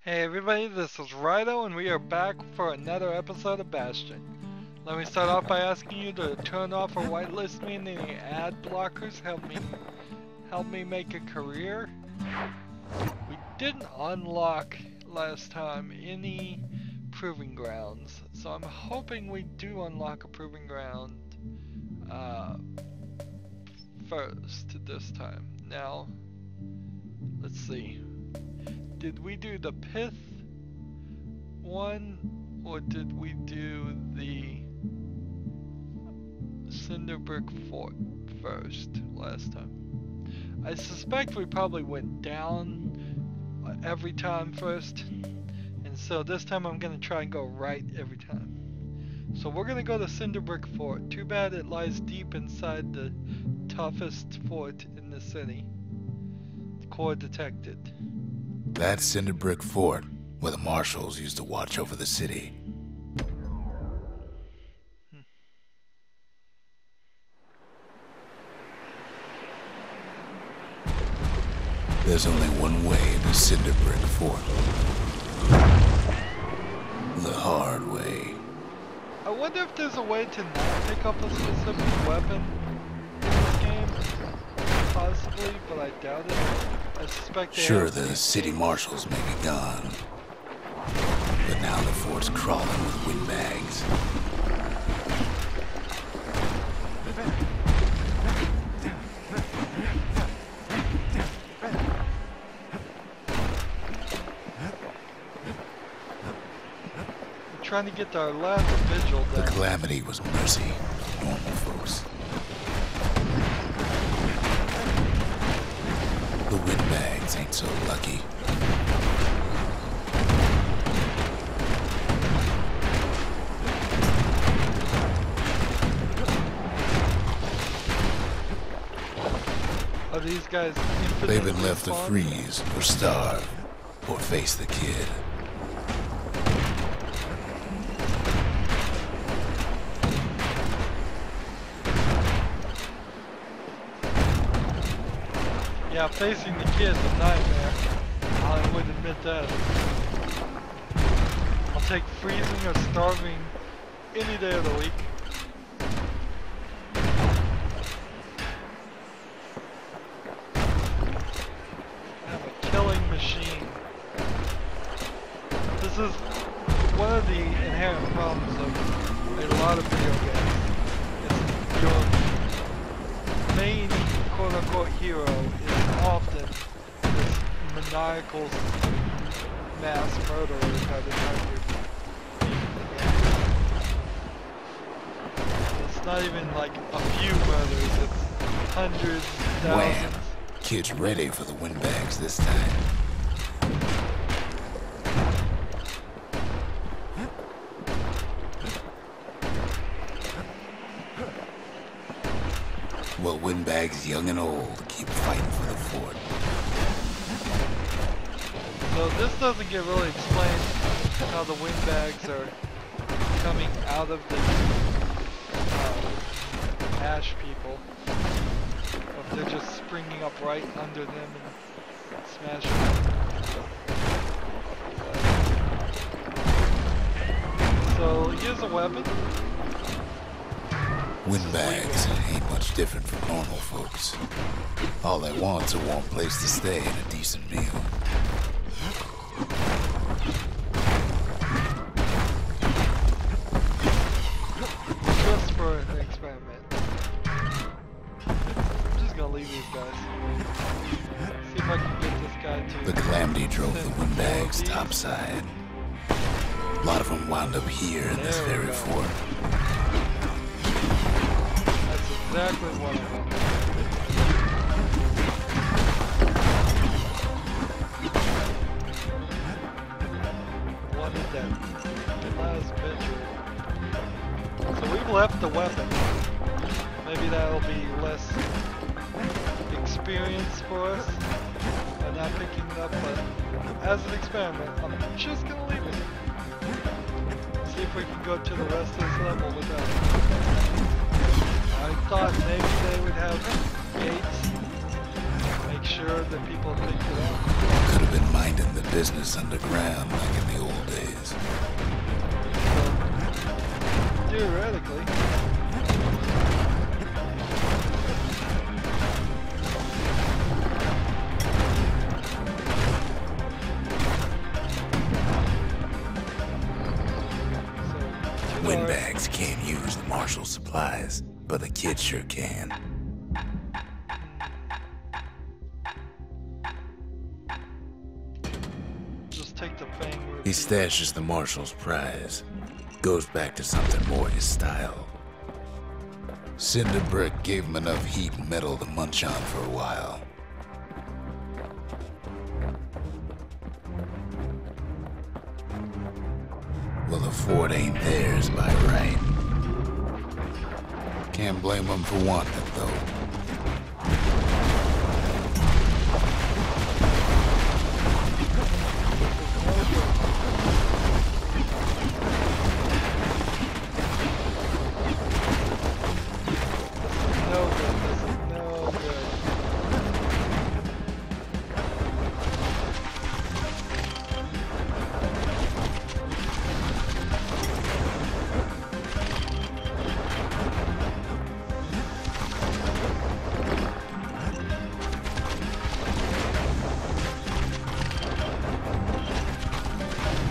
Hey everybody, this is Rydo and we are back for another episode of Bastion. Let me start off by asking you to turn off or whitelist me and any ad blockers. Help me make a career. We didn't unlock last time any proving grounds, so I'm hoping we do unlock a proving ground first this time. Now, let's see. Did we do the pith one, or did we do the cinder brick fort first last time? I suspect we probably went down every time first, and so this time I'm gonna try and go right every time. So we're gonna go to cinder brick fort. Too bad it lies deep inside the toughest fort in the city. Core detected. That's cinder brick fort, where the marshals used to watch over the city. There's only one way to cinder brick fort. The hard way. I wonder if there's a way to not pick up a specific weapon in this game. Possibly, but I doubt it. I suspect they Sure, the city marshals may be gone, but now the fort's crawling with windbags. We're trying to get our last vigil done. The Calamity was mercy for normal folks. The windbags ain't so lucky. Are these guys They've been left to freeze or starve or face the kid. Yeah, facing the kid's a nightmare. I would admit that. I'll take freezing or starving any day of the week. I'm a killing machine. This is one of the inherent problems of a lot of video games. It's your main quote-unquote hero is often this maniacal mass murderer by the time you're beating the game. It's not even like a few murders, it's hundreds, thousands. Wham! Kid's ready for the windbags this time. Well, windbags young and old keep fighting for the fort. So this doesn't get really explained how the windbags are coming out of the ash people. Or if they're just springing up right under them and smashing them. So here's a weapon. Windbags ain't much different from normal folks. All they want's a warm place to stay and a decent meal. Just for an experiment. I'm just gonna leave these guys. See if I can get this guy to... The Calamity drove the windbags topside. A lot of them wound up here in this very fort. Exactly what I want. One of them. Last vigil. So we've left the weapon. Maybe that'll be less experience for us by not picking it up, but as an experiment, I'm just gonna leave it. See if we can go to the rest of this level without it. I thought maybe they would have gates, make sure that people picked it up. Could have been minding the business underground like in the old days. Theoretically. Windbags can't use the marshal's supplies, but the kid sure can. Just take the fang root. He stashes the marshal's prize. Goes back to something more his style. Cinder Brick gave him enough heat and metal to munch on for a while. Well, the fort ain't theirs by right. Can't blame them for wanting it, though.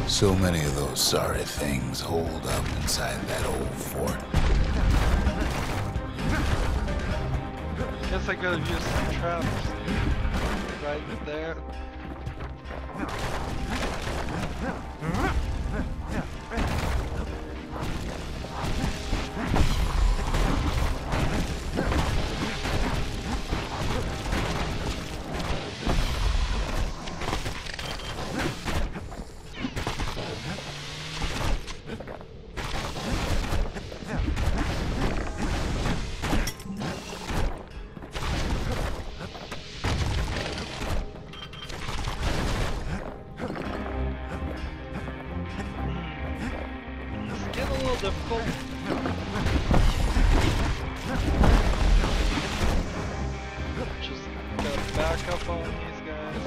So many of those sorry things hold up inside that old fort. Guess I could have used some traps right there. Difficult. Just gotta back up on these guys.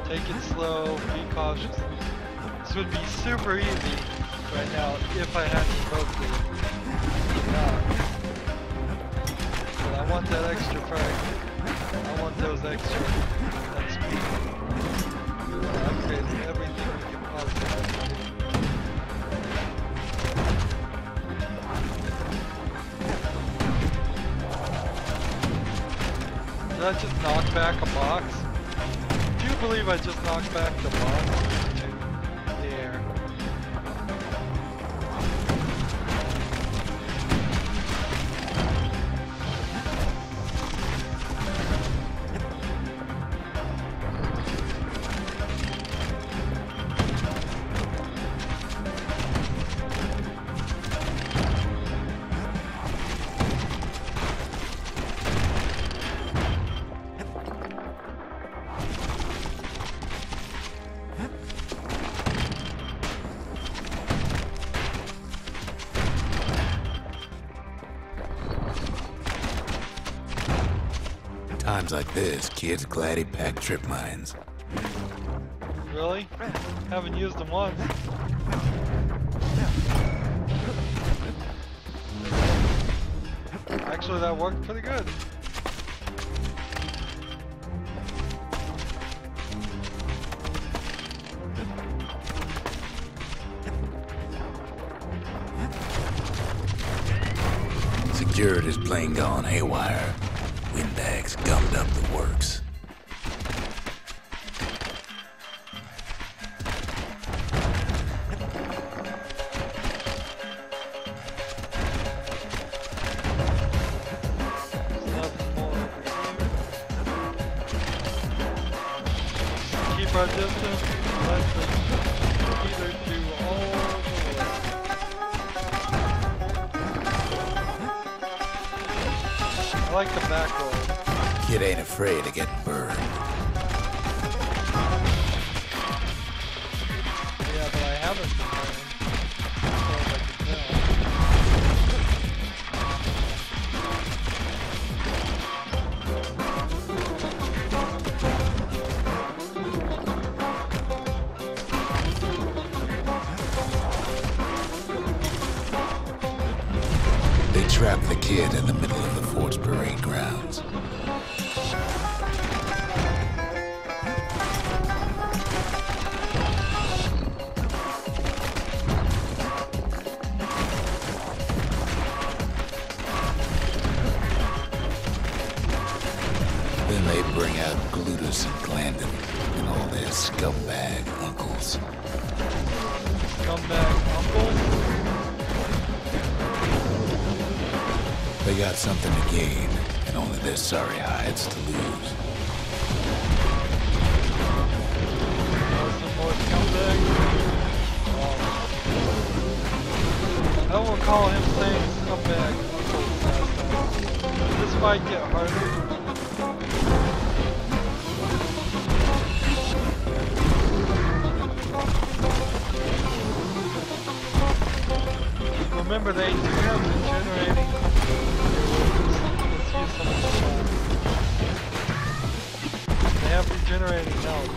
Take it slow, be cautious. This would be super easy right now if I hadn't broken it. But I want that extra frag. I want those extra XP. We want to upgrade everything we can possibly do. Did I just knock back a box? Do you believe I just knocked back the box into the air? Times like this, kid's glad he packed trip mines. Really? Haven't used them once. Actually, that worked pretty good. Security's plane gone haywire. Windbags gummed up the works. Keep our distance. Let the either do all the work. I like the back roll. Kid ain't afraid of getting burned. Yeah, but I haven't been burned. As far as I can tell. trap the kid in the middle of the fort's parade grounds. Then they bring out Glutus and Glandon and all their scumbag uncles. Scumbag uncles? They got something to gain, and only their sorry hides to lose. Some more scumbags? I won't call him saying scumbag uncles last time. This might get harder. Remember, they do have been generating. Let's use some of the They have regenerating health.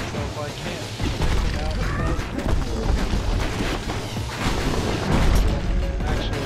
So if I can't take them out fast enough. Actually,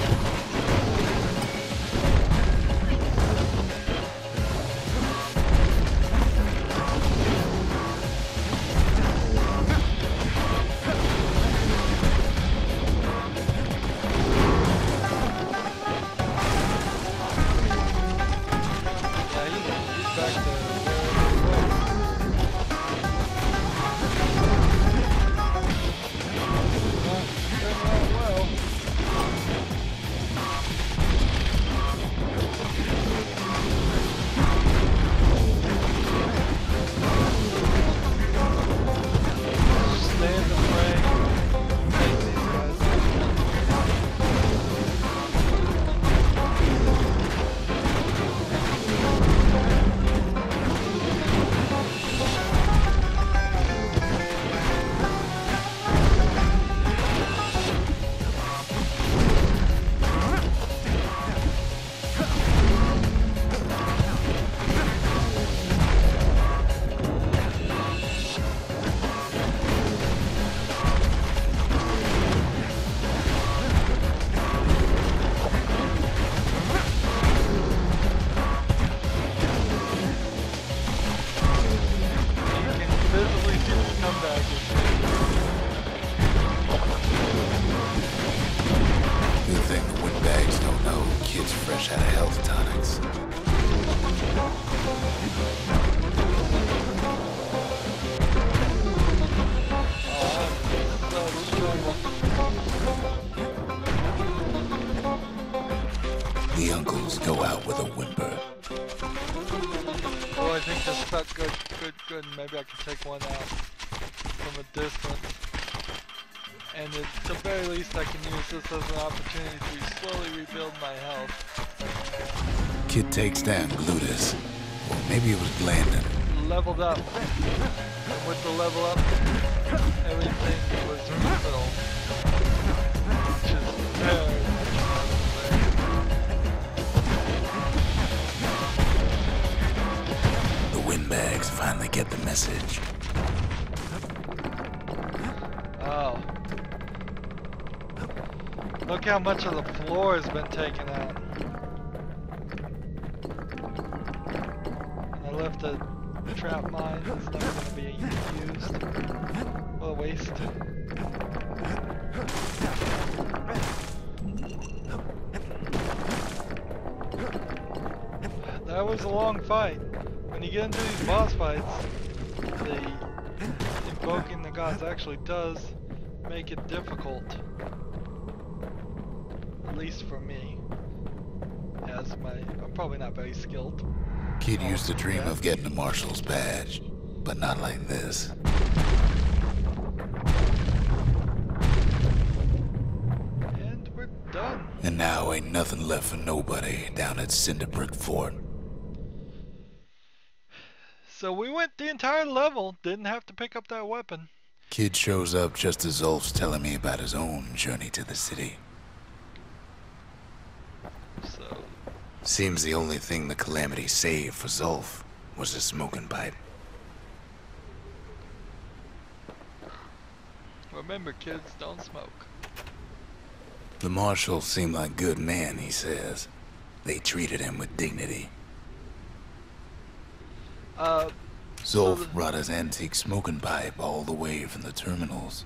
The uncles go out with a whimper. Oh, I think this stuck good. Maybe I can take one out from a distance. And at the very least, I can use this as an opportunity to slowly rebuild my health. Kid takes down Glutus. Or maybe it was Glandon. Leveled up. And with the level up, everything was refilled. Which is very much The windbags finally get the message. Oh. Look how much of the floor has been taken out. I left a trap mine that's not going to be used. What a waste. That was a long fight. When you get into these boss fights, the invoking the gods actually does make it difficult. At least for me. As I'm probably not very skilled. Kid used to dream of getting a marshal's badge, but not like this. And we're done. And now ain't nothing left for nobody down at Cinderbrick Fort. So we went the entire level, didn't have to pick up that weapon. Kid shows up just as Ulf's telling me about his own journey to the city. So... Seems the only thing the Calamity saved for Zulf was a smoking pipe. Remember, kids, don't smoke. The marshals seem like good men, he says. They treated him with dignity. Zolf brought his antique smoking pipe all the way from the terminals.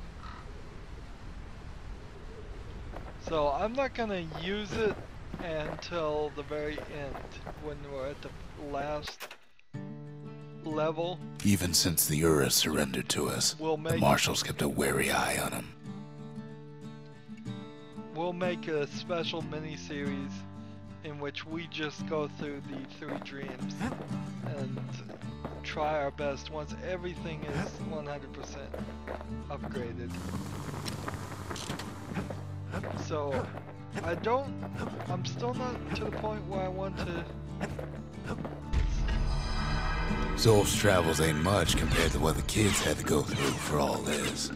So I'm not gonna use it until the very end, when we're at the last level. Even since the Ura surrendered to us, the marshals kept a wary eye on him. We'll make a special mini-series in which we just go through the 3 dreams and try our best once everything is 100% upgraded. So I'm still not to the point where I want to. Zolf's travels ain't much compared to what the kids had to go through for all this.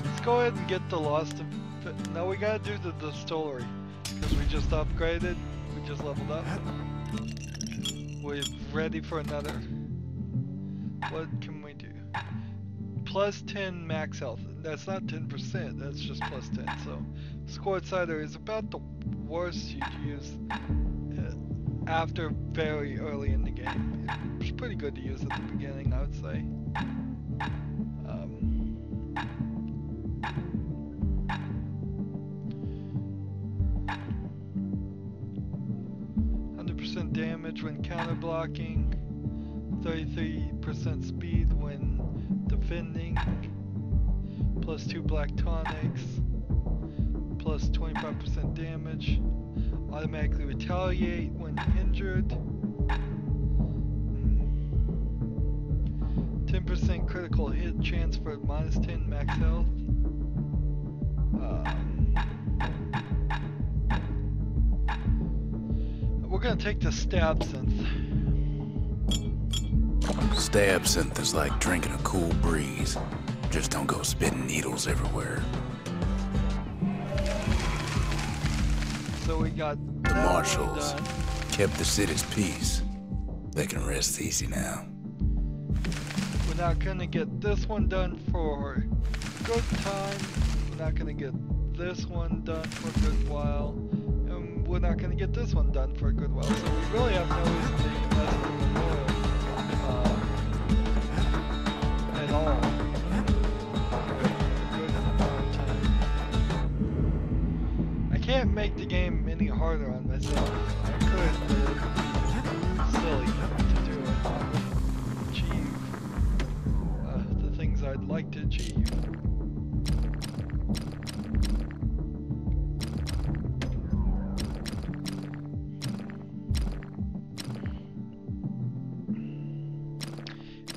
Let's go ahead and get the lost. No, we gotta do the distillery because we just upgraded. We just leveled up. We're ready for another. What can we do? Plus 10 max health. That's not 10%, that's just plus 10. So, Scored Cider is about the worst you'd use after very early in the game. It's pretty good to use at the beginning, I would say. 100% damage when counter blocking. 33% speed when defending, plus 2 black tonics, plus 25% damage, automatically retaliate when injured, 10% critical hit chance for minus 10 max health. We're gonna take the stab synth. Stab synth is like drinking a cool breeze. Just don't go spitting needles everywhere. So we got the marshals kept the city's peace. They can rest easy now. We're not gonna get this one done for a good time. We're not gonna get this one done for a good while. And we're not gonna get this one done for a good while. So we really have no reason to invest in the world. At all. I can't make the game any harder on myself. I could, but it would be silly to do it. I wouldn't achieve the things I'd like to achieve.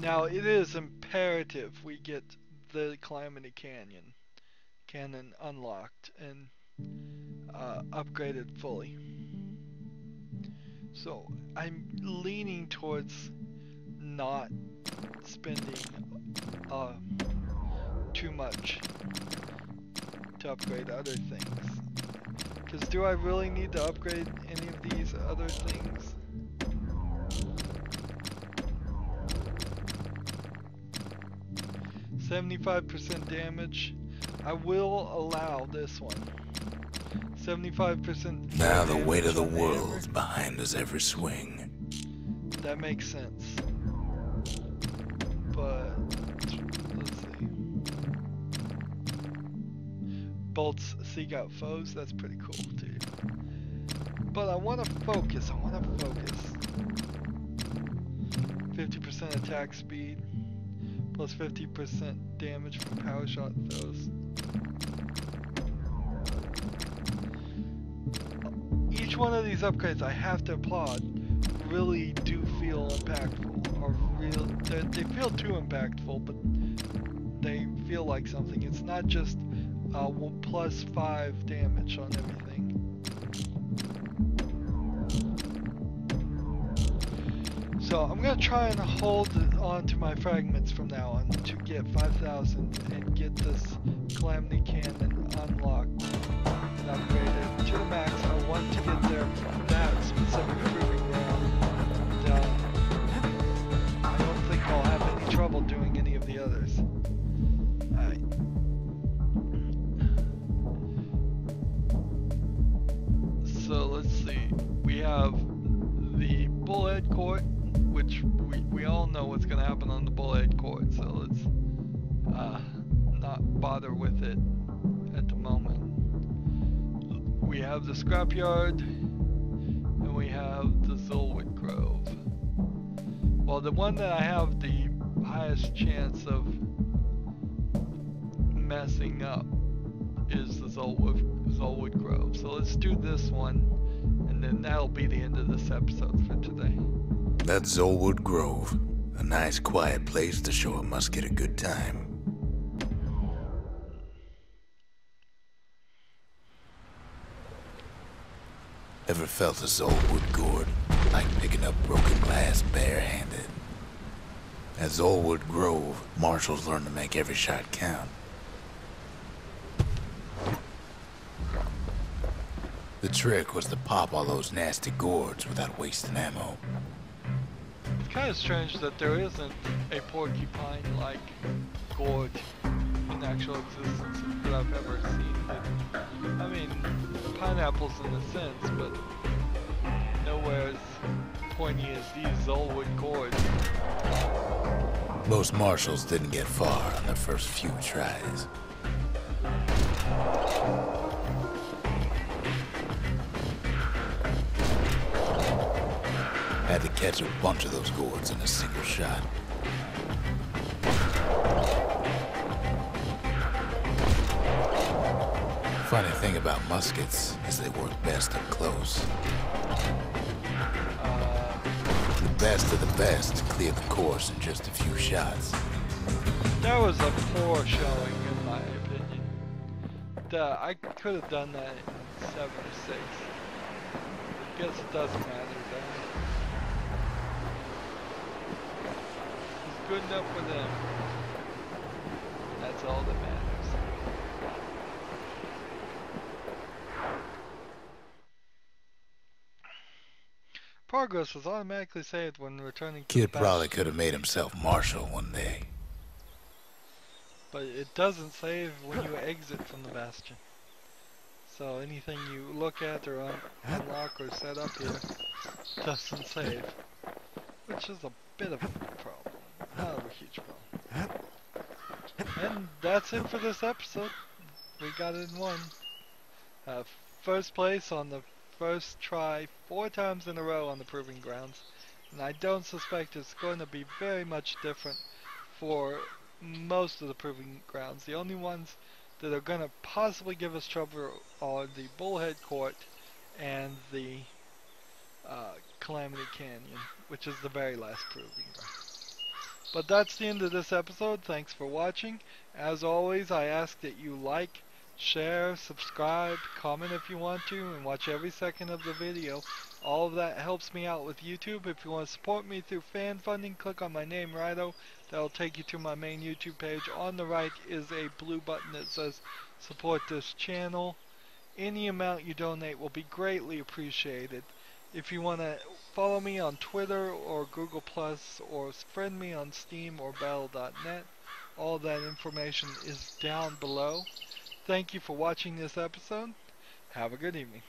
Now it is imperative we get the Calamity Cannon unlocked and upgraded fully. So I'm leaning towards not spending too much to upgrade other things. Because do I really need to upgrade any of these other things? %75% damage. I will allow this one. 75%. Now the weight of the world's behind us every swing. That makes sense. But let's see. Bolts seek out foes. That's pretty cool too. But I want to focus. 50% attack speed. Plus 50% damage from power shot throws. Each one of these upgrades I have to applaud really do feel impactful. Or they feel too impactful, but they feel like something. It's not just plus 5 damage on everything. So I'm going to try and hold on to my fragments from now on to get 5,000 and get this Calamity Cannon unlocked and upgraded to the max. I want to get there from that specific proving ground. And, I don't think I'll have any trouble doing any of the others. bullhead court, which we all know what's going to happen on the bullhead court, so let's not bother with it at the moment. We have the scrapyard, and we have the Zolwood Grove. Well, the one that I have the highest chance of messing up is the Zolwood Grove. So let's do this one, and then that'll be the end of this episode for today. That's Zolwood Grove. A nice quiet place to show a musket a good time. Ever felt a Zolwood gourd? Like picking up broken glass barehanded. At Zolwood Grove, marshals learn to make every shot count. The trick was to pop all those nasty gourds without wasting ammo. It's kind of strange that there isn't a porcupine-like gourd in actual existence that I've ever seen. I mean, pineapples in a sense, but nowhere as pointy as these Zolwood gourds. Most marshals didn't get far on their first few tries. Had to catch a bunch of those gourds in a single shot. Funny thing about muskets is they work best up close. The best of the best cleared the course in just a few shots. That was a poor showing in my opinion. I could have done that in 7 or 6. I guess it doesn't matter though. It's good enough for them. That's all that matters. Progress was automatically saved when returning to Kid the probably Bastion. could have made himself marshal one day. But it doesn't save when you exit from the Bastion. So anything you look at or unlock or set up here doesn't save. Which is a bit of a problem. Not a huge problem. And that's it for this episode. We got it in one. First place on the first try 4 times in a row on the Proving Grounds. And I don't suspect it's going to be very much different for most of the Proving Grounds. The only ones that are going to possibly give us trouble are the Bullhead Court and the Calamity Canyon, which is the very last Proving Ground. But that's the end of this episode. Thanks for watching. As always, I ask that you like, share, subscribe, comment if you want to, and watch every second of the video. All of that helps me out with YouTube. If you want to support me through fan funding, click on my name, Rydo. That'll take you to my main YouTube page. On the right is a blue button that says support this channel. Any amount you donate will be greatly appreciated. If you want to follow me on Twitter or Google Plus or friend me on Steam or Battle.net, all that information is down below. Thank you for watching this episode. Have a good evening.